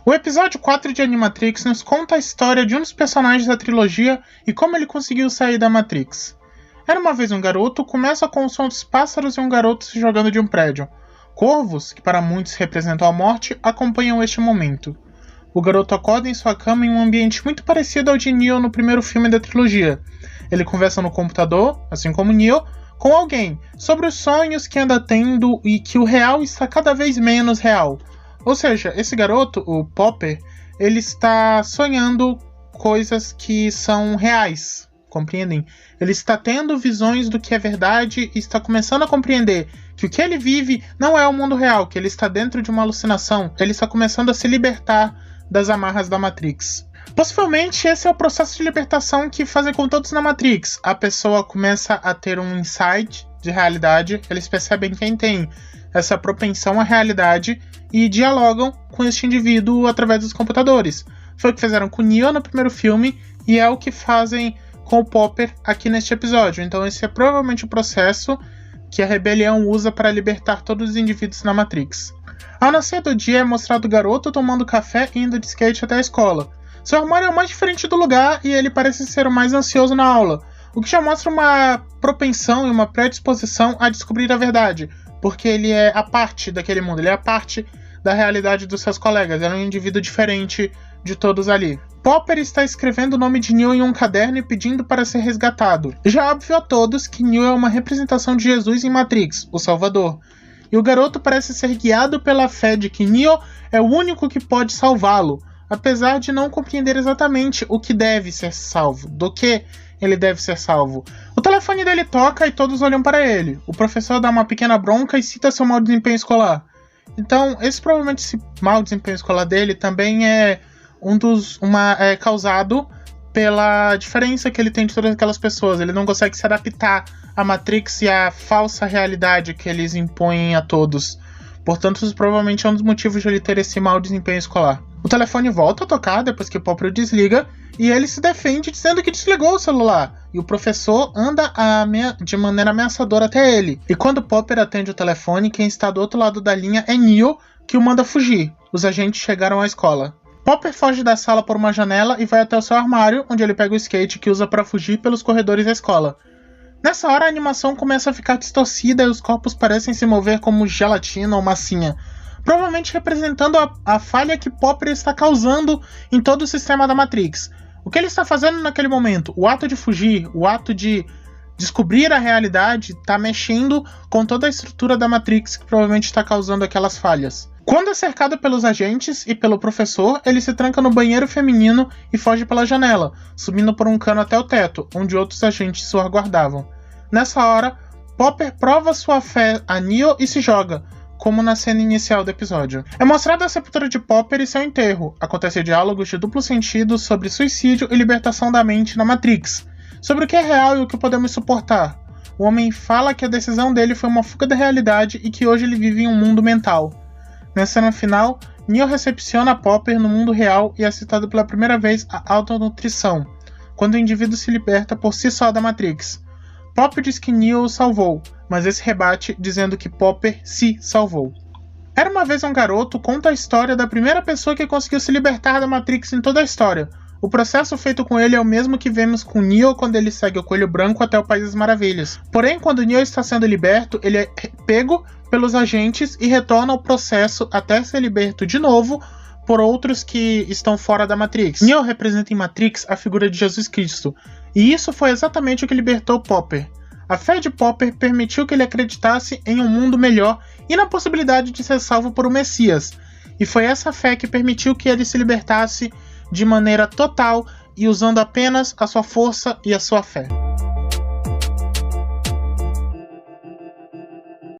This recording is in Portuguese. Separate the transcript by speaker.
Speaker 1: O episódio 4 de Animatrix nos conta a história de um dos personagens da trilogia e como ele conseguiu sair da Matrix. Era uma vez um garoto, começa com o som dos pássaros e um garoto se jogando de um prédio. Corvos, que para muitos representam a morte, acompanham este momento. O garoto acorda em sua cama em um ambiente muito parecido ao de Neo no primeiro filme da trilogia. Ele conversa no computador, assim como Neo, com alguém, sobre os sonhos que anda tendo e que o real está cada vez menos real. Ou seja, esse garoto, o Popper, ele está sonhando coisas que são reais, compreendem? Ele está tendo visões do que é verdade e está começando a compreender que o que ele vive não é o mundo real, que ele está dentro de uma alucinação. Ele está começando a se libertar das amarras da Matrix. Possivelmente esse é o processo de libertação que fazem com todos na Matrix. A pessoa começa a ter um insight de realidade, eles percebem quem tem essa propensão à realidade e dialogam com este indivíduo através dos computadores. Foi o que fizeram com o Neo no primeiro filme e é o que fazem com o Popper aqui neste episódio. Então esse é provavelmente o processo que a rebelião usa para libertar todos os indivíduos na Matrix. Ao nascer do dia é mostrado o garoto tomando café e indo de skate até a escola. Seu armário é o mais diferente do lugar e ele parece ser o mais ansioso na aula, o que já mostra uma propensão e uma predisposição a descobrir a verdade, porque ele é a parte daquele mundo, ele é a parte da realidade dos seus colegas, ele é um indivíduo diferente de todos ali. Popper está escrevendo o nome de Neo em um caderno e pedindo para ser resgatado. Já é óbvio a todos que Neo é uma representação de Jesus em Matrix, o Salvador. E o garoto parece ser guiado pela fé de que Neo é o único que pode salvá-lo, apesar de não compreender exatamente o que deve ser salvo, do que ele deve ser salvo. O telefone dele toca e todos olham para ele. O professor dá uma pequena bronca e cita seu mau desempenho escolar. Então, provavelmente esse mau desempenho escolar dele também é causado pela diferença que ele tem de todas aquelas pessoas. Ele não consegue se adaptar à Matrix e à falsa realidade que eles impõem a todos. Portanto, provavelmente é um dos motivos de ele ter esse mau desempenho escolar. O telefone volta a tocar depois que Popper o desliga e ele se defende dizendo que desligou o celular. E o professor anda de maneira ameaçadora até ele. E quando Popper atende o telefone, quem está do outro lado da linha é Neo, que o manda fugir. Os agentes chegaram à escola. Popper foge da sala por uma janela e vai até o seu armário, onde ele pega o skate que usa para fugir pelos corredores da escola. Nessa hora a animação começa a ficar distorcida e os corpos parecem se mover como gelatina ou massinha, provavelmente representando a falha que Popper está causando em todo o sistema da Matrix. O que ele está fazendo naquele momento? O ato de fugir, o ato de descobrir a realidade, está mexendo com toda a estrutura da Matrix que provavelmente está causando aquelas falhas. Quando é cercado pelos agentes e pelo professor, ele se tranca no banheiro feminino e foge pela janela, subindo por um cano até o teto, onde outros agentes o aguardavam. Nessa hora, Popper prova sua fé a Neo e se joga, como na cena inicial do episódio. É mostrada a sepultura de Popper e seu enterro. Acontecem diálogos de duplo sentido sobre suicídio e libertação da mente na Matrix, sobre o que é real e o que podemos suportar. O homem fala que a decisão dele foi uma fuga da realidade e que hoje ele vive em um mundo mental. Na cena final, Neo recepciona Popper no mundo real e é citado pela primeira vez a autonutrição, quando o indivíduo se liberta por si só da Matrix. Popper diz que Neo o salvou, mas esse rebate dizendo que Popper se salvou. Era uma vez um garoto conta a história da primeira pessoa que conseguiu se libertar da Matrix em toda a história. O processo feito com ele é o mesmo que vemos com Neo quando ele segue o Coelho Branco até o País das Maravilhas. Porém, quando Neo está sendo liberto, ele é pego pelos agentes e retorna ao processo até ser liberto de novo por outros que estão fora da Matrix. Neo representa em Matrix a figura de Jesus Cristo, e isso foi exatamente o que libertou Popper. A fé de Popper permitiu que ele acreditasse em um mundo melhor e na possibilidade de ser salvo por um Messias, e foi essa fé que permitiu que ele se libertasse de maneira total e usando apenas a sua força e a sua fé.